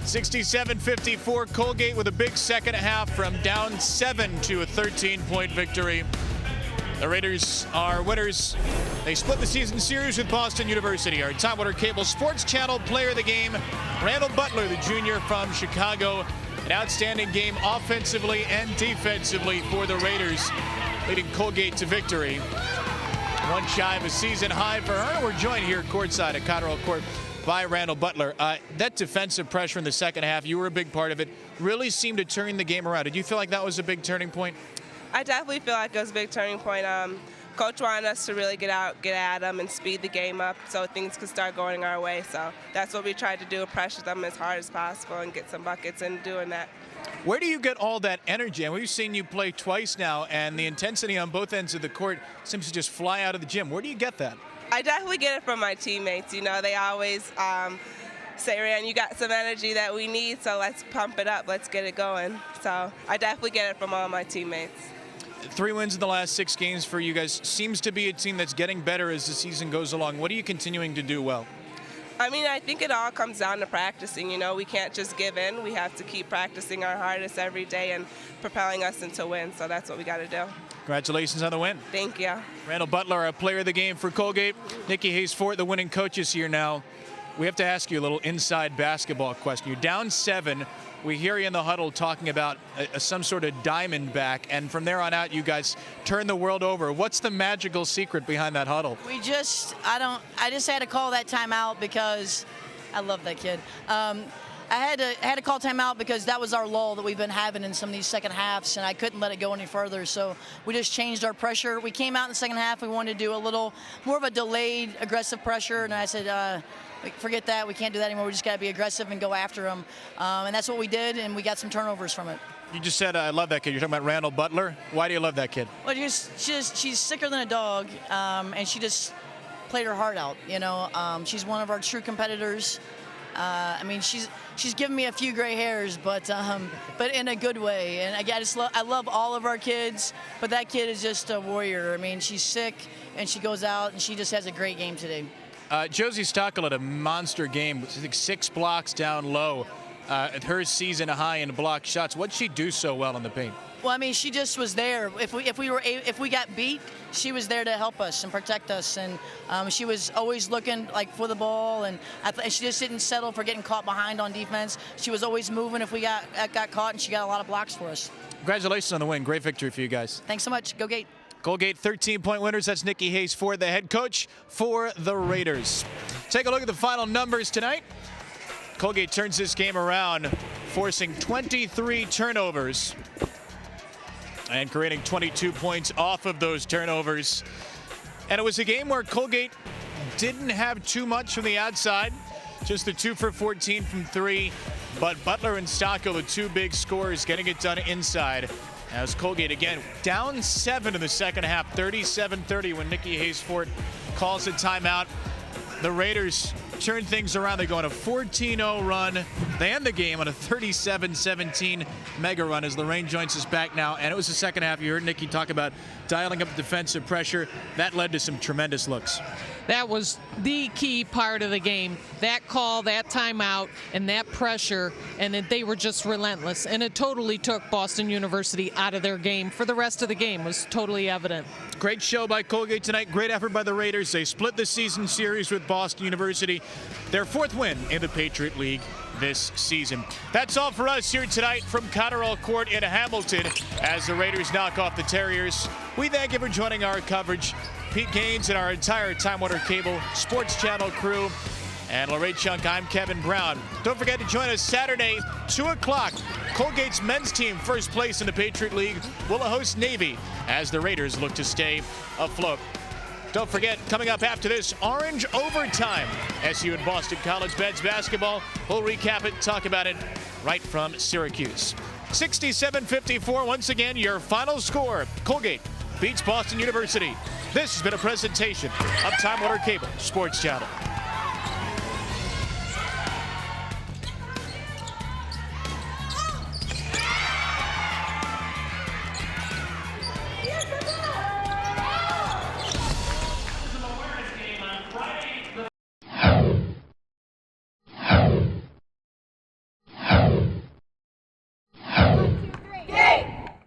67-54, Colgate with a big second half from down 7 to a 13-point victory. The Raiders are winners. They split the season series with Boston University. Our Time Warner Cable Sports Channel player of the game, Randall Butler, the junior from Chicago. An outstanding game offensively and defensively for the Raiders, leading Colgate to victory. One shy of a season high for her. We're joined here courtside at Cotterell Court by Randall Butler. That defensive pressure in the second half, you were a big part of it, really seemed to turn the game around. Did you feel like that was a big turning point? I definitely feel like it was a big turning point. Coach wanted us to really get at them and speed the game up so things could start going our way. So that's what we tried to do, pressure them as hard as possible and get some buckets in doing that. Where do you get all that energy? And we've seen you play twice now, and the intensity on both ends of the court seems to just fly out of the gym. Where do you get that? I definitely get it from my teammates. You know, they always say, Rand, you got some energy that we need, so let's pump it up. Let's get it going. So I definitely get it from all my teammates. 3 wins in the last 6 games for you guys. Seems to be a team that's getting better as the season goes along. What are you continuing to do well? I mean, I think it all comes down to practicing. You know, we can't just give in. We have to keep practicing our hardest every day and propelling us into wins. So that's what we got to do. Congratulations on the win. Thank you. Randall Butler, a player of the game for Colgate. Nicci Hays Fort, the winning coaches here now. We have to ask you a little inside basketball question. You're down 7. We hear you in the huddle talking about some sort of diamond back, and from there on out, you guys turn the world over. What's the magical secret behind that huddle? I just had to call that timeout because I love that kid. I had to call timeout because that was our lull that we've been having in some of these second halves, and I couldn't let it go any further. So we just changed our pressure. We came out in the second half. We wanted to do a little more of a delayed, aggressive pressure, and I said, forget that. We can't do that anymore. We just got to be aggressive and go after them. And that's what we did, and we got some turnovers from it. You just said, I love that kid. You're talking about Randall Butler. Why do you love that kid? Well, she's sicker than a dog, and she just played her heart out. You know, she's one of our true competitors. I mean, she's given me a few gray hairs, but in a good way. And I love all of our kids, but that kid is just a warrior. I mean, she's sick, and she goes out, and she just has a great game today. Josie Stockel had a monster game. I think 6 blocks down low. Her season high in block shots. What'd she do so well in the paint? Well, I mean, she just was there. If we got beat, she was there to help us and protect us, and she was always looking like for the ball, and she just didn't settle for getting caught behind on defense. She was always moving if we got caught, and she got a lot of blocks for us. Congratulations on the win. Great victory for you guys. Thanks so much. Go Gate. Colgate 13-point winners. That's Nicci Hays Fort, the head coach for the Raiders. Take a look at the final numbers tonight. Colgate turns this game around, forcing 23 turnovers and creating 22 points off of those turnovers. And it was a game where Colgate didn't have too much from the outside, just the 2 for 14 from 3. But Butler and Stockel, the 2 big scorers, getting it done inside. As Colgate, again, down 7 in the second half, 37-30 when Nicci Hays Fort calls a timeout. The Raiders turn things around. They go on a 14-0 run. They end the game on a 37-17 mega run as Lorraine joins us back now. And it was the second half. You heard Nicci talk about dialing up defensive pressure. That led to some tremendous looks. That was the key part of the game. That call, that timeout, and that pressure, and they were just relentless. And it totally took Boston University out of their game for the rest of the game. It was totally evident. Great show by Colgate tonight. Great effort by the Raiders. They split the season series with Boston University. Their 4th win in the Patriot League this season. That's all for us here tonight from Cotterell Court in Hamilton as the Raiders knock off the Terriers. We thank you for joining our coverage. Pete Gaines and our entire Time Warner Cable Sports Channel crew. And Lorraine Chunk, I'm Kevin Brown. Don't forget to join us Saturday, 2 o'clock. Colgate's men's team, first place in the Patriot League, will host Navy as the Raiders look to stay afloat. Don't forget, coming up after this, Orange Overtime. SU and Boston College men's basketball. We'll recap it and talk about it right from Syracuse. 67-54, once again, your final score. Colgate beats Boston University. This has been a presentation of Time Warner Cable Sports Channel.